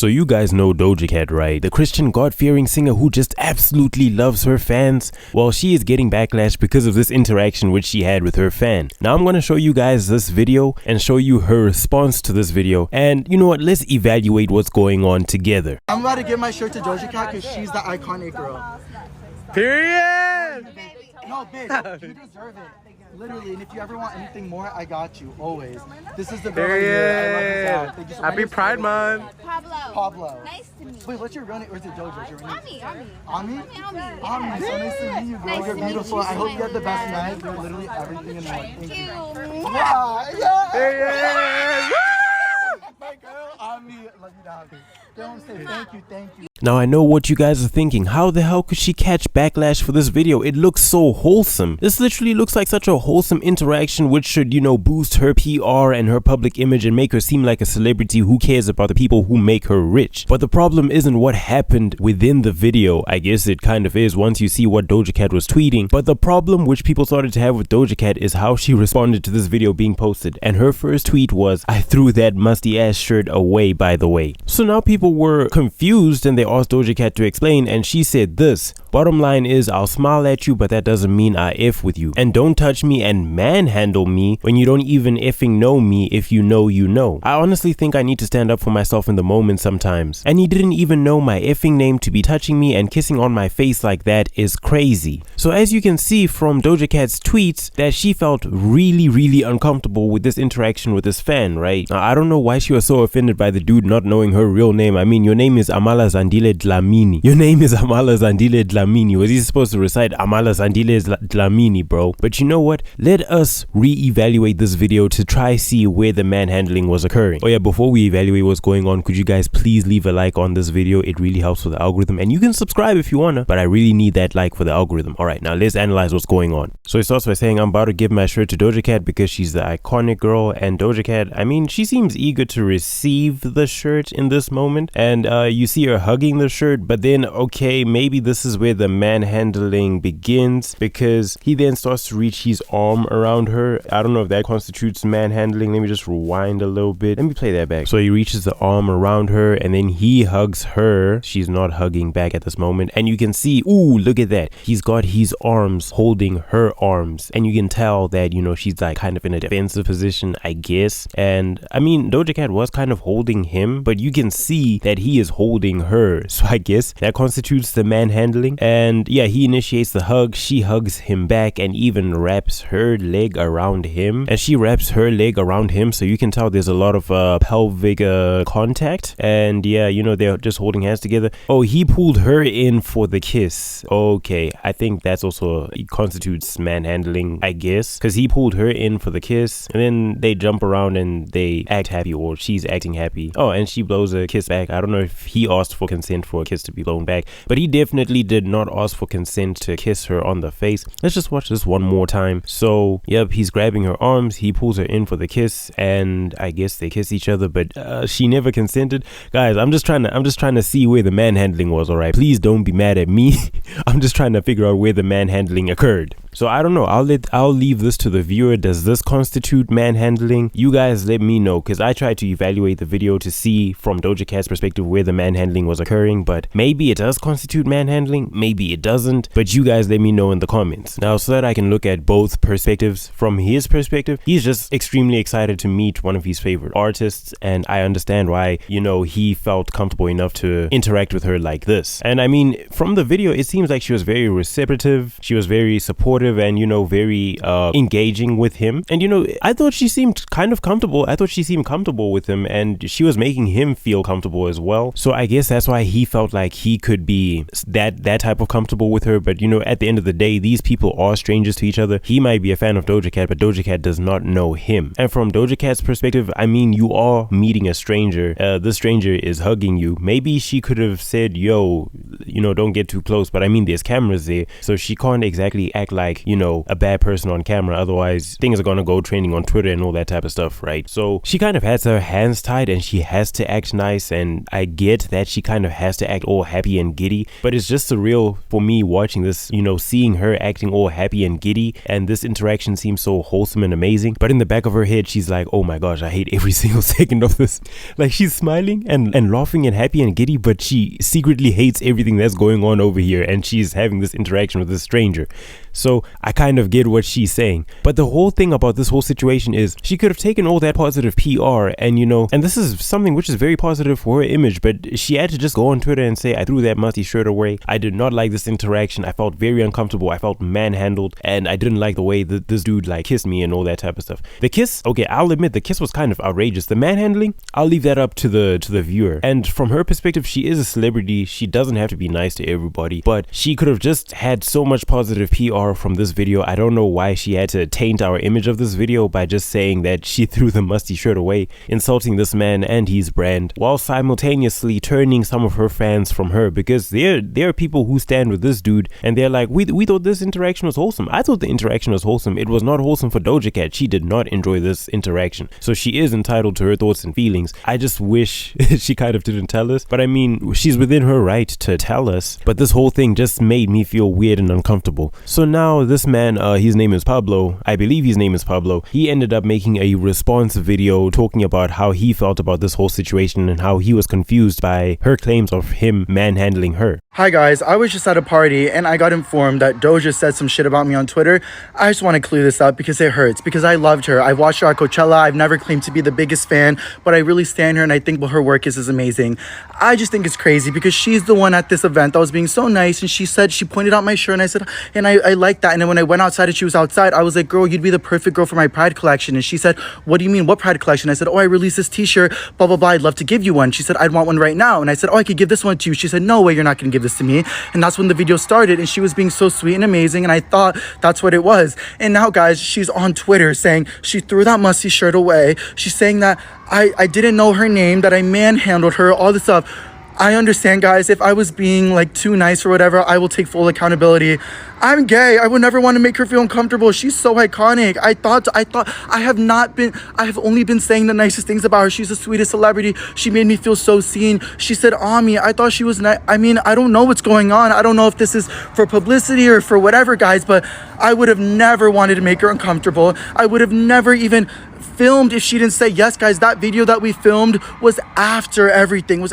So you guys know Doja Cat, right? The Christian God-fearing singer who just absolutely loves her fans. Well, she is getting backlash because of this interaction which she had with her fan. Now I'm going to show you guys this video and show you her response to this video. And you know what? Let's evaluate what's going on together. I'm about to give my shirt to Doja Cat because she's the iconic girl. Period! No, bitch, you deserve it. Literally, and if you ever want anything more, I got you, always. This is the girl right here. I love this out. Thank you so much. Happy Pride Month. Pablo. Nice to meet you. Wait, what's your real name? Or is it Doja? Your real name? Ami. Ami, so nice to meet you, girl. Nice You're to meet beautiful. you. I hope you have the best night. You're literally everything in one. Thank you. Yeah. Period! My girl, Ami. Love you down. Don't say thank you. Now I know what you guys are thinking. How the hell could she catch backlash for this video? It looks so wholesome. This literally looks like such a wholesome interaction which should, you know, boost her PR and her public image and make her seem like a celebrity who cares about the people who make her rich. But the problem isn't what happened within the video. I guess it kind of is once you see what Doja Cat was tweeting. But the problem which people started to have with Doja Cat is how she responded to this video being posted. And her first tweet was, "I threw that musty ass shirt away, by the way." So now people were confused and they asked Doja Cat to explain, and she said this: "Bottom line is, I'll smile at you, but that doesn't mean I F with you. And don't touch me and manhandle me when you don't even effing know me. If you know, you know." I honestly think I need to stand up for myself in the moment sometimes. And he didn't even know my effing name to be touching me and kissing on my face like that is crazy. So as you can see from Doja Cat's tweets, that she felt really uncomfortable with this interaction with this fan, right? Now, I don't know why she was so offended by the dude not knowing her real name. I mean, your name is Amala Zandile Dlamini. Your name is Amala Zandile Dlamini. Was he supposed to recite Amala Zandile Dlamini, bro? But you know what? Let us re-evaluate this video to try see where the manhandling was occurring. Oh yeah, before we evaluate what's going on, could you guys please leave a like on this video? It really helps with the algorithm, and you can subscribe if you wanna, but I really need that like for the algorithm. All right, now let's analyze what's going on. So it starts by saying, "I'm about to give my shirt to Doja Cat because she's the iconic girl." And Doja Cat, I mean, she seems eager to receive the shirt in this moment, and you see her hugging the shirt. But then, okay, maybe this is where the manhandling begins, because he then starts to reach his arm around her. I don't know if that constitutes manhandling. Let me just rewind a little bit. Let me play that back. So he reaches the arm around her and then he hugs her. She's not hugging back at this moment, and you can see, ooh, look at that, he's got his arms holding her arms, and you can tell that, you know, she's like kind of in a defensive position, I guess. And I mean, Doja Cat was kind of holding him, but you can see that he is holding her, so I guess that constitutes the manhandling. And yeah, he initiates the hug, she hugs him back and even wraps her leg around him, and she wraps her leg around him, so you can tell there's a lot of pelvic contact. And yeah, you know, they're just holding hands together. Oh, he pulled her in for the kiss. Okay, I think that's also constitutes manhandling, I guess, because he pulled her in for the kiss, and then they jump around and they act happy, or she's acting happy. Oh, and she blows a kiss back. I don't know if he asked for consent for a kiss to be blown back, but he definitely did not ask for consent to kiss her on the face. Let's just watch this one more time. So yep, he's grabbing her arms, he pulls her in for the kiss, and I guess they kiss each other, but she never consented. Guys, I'm just trying to see where the manhandling was. All right, please don't be mad at me. I'm just trying to figure out where the manhandling occurred. So I don't know, I'll leave this to the viewer. Does this constitute manhandling? You guys let me know, because I tried to evaluate the video to see from Doja Cat's perspective where the manhandling was occurring, but maybe it does constitute manhandling, maybe it doesn't. But you guys let me know in the comments. Now, so that I can look at both perspectives. From his perspective, he's just extremely excited to meet one of his favorite artists, and I understand why, you know, he felt comfortable enough to interact with her like this. And I mean, from the video, it seems like she was very receptive, she was very supportive, and you know, very engaging with him. And you know, I thought she seemed kind of comfortable. I thought she seemed comfortable with him, and she was making him feel comfortable as well. So I guess that's why he felt like he could be that type of comfortable with her. But you know, at the end of the day, these people are strangers to each other. He might be a fan of Doja Cat, but Doja Cat does not know him. And from Doja Cat's perspective, I mean, you are meeting a stranger. The stranger is hugging you. Maybe she could have said, yo, you know, don't get too close, but I mean, there's cameras there, so she can't exactly act like like, you know, a bad person on camera. Otherwise, things are gonna go trending on Twitter and all that type of stuff, right? So she kind of has her hands tied and she has to act nice, and I get that she kind of has to act all happy and giddy, but it's just surreal for me watching this, you know, seeing her acting all happy and giddy, and this interaction seems so wholesome and amazing. But in the back of her head, she's like, oh my gosh, I hate every single second of this. Like, she's smiling and laughing and happy and giddy, but she secretly hates everything that's going on over here, and she's having this interaction with this stranger. So I kind of get what she's saying. But the whole thing about this whole situation is she could have taken all that positive PR and, you know, and this is something which is very positive for her image, but she had to just go on Twitter and say, I threw that musty shirt away. I did not like this interaction. I felt very uncomfortable. I felt manhandled, and I didn't like the way that this dude like kissed me and all that type of stuff. The kiss, okay, I'll admit the kiss was kind of outrageous. The manhandling, I'll leave that up to the viewer. And from her perspective, she is a celebrity. She doesn't have to be nice to everybody, but she could have just had so much positive PR from this video. I don't know why she had to taint our image of this video by just saying that she threw the musty shirt away, insulting this man and his brand, while simultaneously turning some of her fans from her, because there are people who stand with this dude and they're like, we thought this interaction was wholesome. I thought the interaction was wholesome. It was not wholesome for Doja Cat. She did not enjoy this interaction, so she is entitled to her thoughts and feelings. I just wish she kind of didn't tell us, but I mean, she's within her right to tell us, but this whole thing just made me feel weird and uncomfortable. So now this man, his name is Pablo, I believe his name is Pablo, he ended up making a response video talking about how he felt about this whole situation and how he was confused by her claims of him manhandling her. Hi guys, I was just at a party and I got informed that Doja said some shit about me on Twitter. I just want to clear this up because it hurts, because I loved her. I watched her at Coachella. I've never claimed to be the biggest fan, but I really stand her and I think what her work is amazing. I just think it's crazy because she's the one at this event that was being so nice, and she pointed out my shirt and I said, and I like that. And then when I went outside and she was outside, I was like, girl, you'd be the perfect girl for my Pride collection. And she said, what do you mean? What Pride collection? I said, oh, I released this t-shirt, blah, blah, blah. I'd love to give you one. She said, I'd want one right now. And I said, oh, I could give this one to you. She said, no way, you're not going to give this to me. And that's when the video started, and she was being so sweet and amazing, and I thought that's what it was. And now, guys, she's on Twitter saying she threw that musty shirt away. She's saying that I didn't know her name, that I manhandled her, all this stuff. I understand, guys, if I was being like too nice or whatever, I will take full accountability. I'm gay. I would never want to make her feel uncomfortable. She's so iconic. I have only been saying the nicest things about her. She's the sweetest celebrity. She made me feel so seen. She said, Ami, I thought she was nice. I mean, I don't know what's going on. I don't know if this is for publicity or for whatever, guys, but I would have never wanted to make her uncomfortable. I would have never even filmed if she didn't say yes. Guys, that video that we filmed was after everything,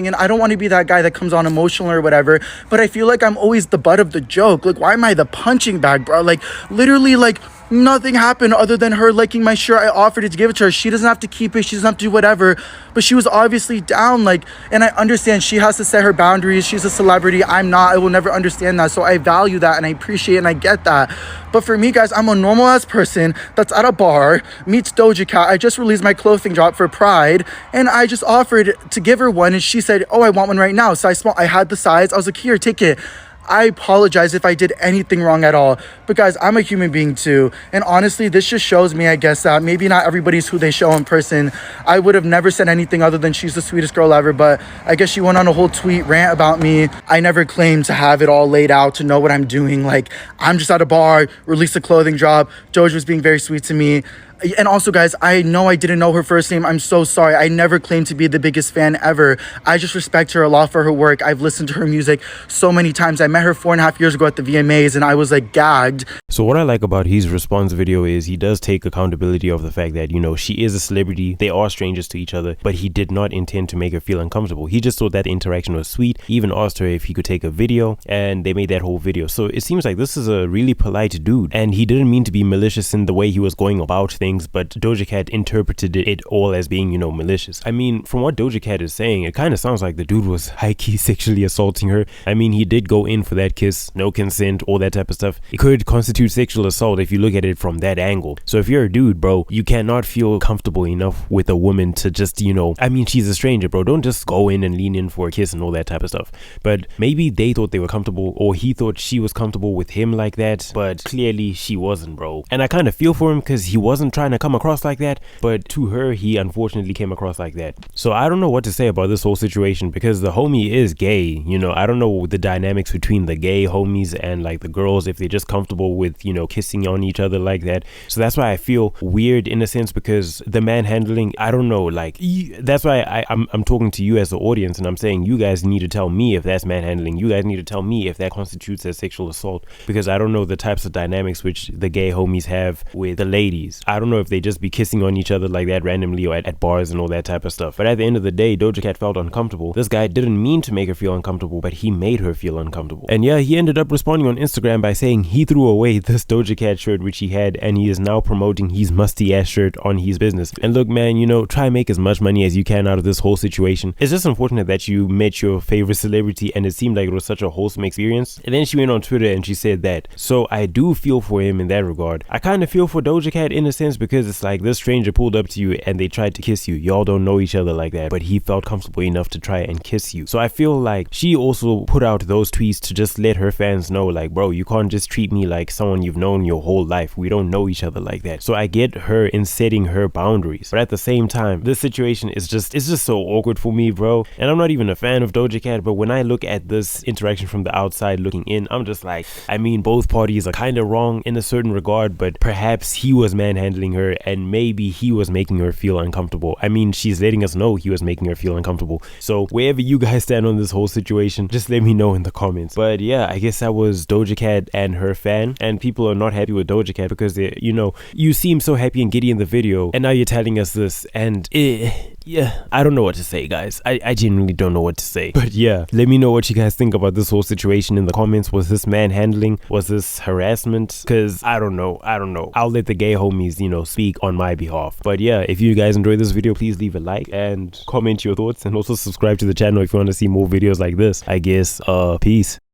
and I don't want to be that guy that comes on emotional or whatever, but I feel like I'm always the butt of the joke. Like, why am I the punching bag, bro? Like, literally, like, nothing happened other than her liking my shirt. I offered it to give it to her. She doesn't have to keep it. She doesn't have to do whatever. But she was obviously down. Like, and I understand she has to set her boundaries. She's a celebrity. I'm not. I will never understand that. So I value that and I appreciate it and I get that. But for me, guys, I'm a normal ass person that's at a bar, meets Doja Cat. I just released my clothing drop for Pride, and I just offered to give her one, and she said, oh, I want one right now. So I had the size. I was like, here, take it. I apologize if I did anything wrong at all, but guys, I'm a human being too, and honestly, this just shows me, I guess, that maybe not everybody's who they show in person. I would have never said anything other than she's the sweetest girl ever, but I guess she went on a whole tweet rant about me. I never claimed to have it all laid out, to know what I'm doing. Like, I'm just at a bar, released a clothing drop, Doja was being very sweet to me. And also, guys, I know I didn't know her first name. I'm so sorry. I never claimed to be the biggest fan ever. I just respect her a lot for her work. I've listened to her music so many times. I met her 4.5 years ago at the VMAs, and I was like gagged. So what I like about his response video is he does take accountability of the fact that, you know, she is a celebrity. They are strangers to each other, but he did not intend to make her feel uncomfortable. He just thought that interaction was sweet. He even asked her if he could take a video, and they made that whole video. So it seems like this is a really polite dude, and he didn't mean to be malicious in the way he was going about things, but Doja Cat interpreted it all as being, you know, malicious. I mean, from what Doja Cat is saying, it kind of sounds like the dude was high-key sexually assaulting her. I mean, he did go in for that kiss, no consent, all that type of stuff. It could constitute sexual assault if you look at it from that angle. So if you're a dude, bro, you cannot feel comfortable enough with a woman to just, you know, I mean, she's a stranger, bro. Don't just go in and lean in for a kiss and all that type of stuff. But maybe they thought they were comfortable, or he thought she was comfortable with him like that, but clearly she wasn't, bro. And I kind of feel for him because he wasn't trying to come across like that, but to her, he unfortunately came across like that. So I don't know what to say about this whole situation, because the homie is gay, you know. I don't know the dynamics between the gay homies and like the girls, if they're just comfortable with, you know, kissing on each other like that. So that's why I feel weird in a sense, because the manhandling, I don't know, like, that's why I'm talking to you as the audience, and I'm saying you guys need to tell me if that's manhandling. You guys need to tell me if that constitutes as sexual assault, because I don't know the types of dynamics which the gay homies have with the ladies. I don't know if they just be kissing on each other like that randomly or at bars and all that type of stuff. But at the end of the day, Doja Cat felt uncomfortable. This guy didn't mean to make her feel uncomfortable, but he made her feel uncomfortable. And yeah, he ended up responding on Instagram by saying he threw away this Doja Cat shirt which he had, and he is now promoting his musty ass shirt on his business. And look, man, you know, try and make as much money as you can out of this whole situation. It's just unfortunate that you met your favorite celebrity and it seemed like it was such a wholesome experience. And then she went on Twitter and she said that. So I do feel for him in that regard. I kind of feel for Doja Cat in a sense, because it's like this stranger pulled up to you and they tried to kiss you. Y'all don't know each other like that, but he felt comfortable enough to try and kiss you. So I feel like she also put out those tweets to just let her fans know, like, bro, you can't just treat me like someone you've known your whole life. We don't know each other like that. So I get her in setting her boundaries, but at the same time, this situation is just, it's just so awkward for me, bro. And I'm not even a fan of Doja Cat, but when I look at this interaction from the outside looking in, I'm just like, I mean, both parties are kind of wrong in a certain regard, but perhaps he was manhandling her and maybe he was making her feel uncomfortable. I mean, she's letting us know he was making her feel uncomfortable. So wherever you guys stand on this whole situation, just let me know in the comments. But yeah, I guess that was Doja Cat and her fan, and people are not happy with Doja Cat because they, you know, you seem so happy and giddy in the video, and now you're telling us this, and yeah, I don't know what to say, guys. I genuinely don't know what to say. But yeah, let me know what you guys think about this whole situation in the comments. Was this manhandling? Was this harassment? Because I don't know. I'll let the gay homies, you know, speak on my behalf. But yeah, if you guys enjoyed this video, please leave a like and comment your thoughts, and also subscribe to the channel if you want to see more videos like this. I guess, peace.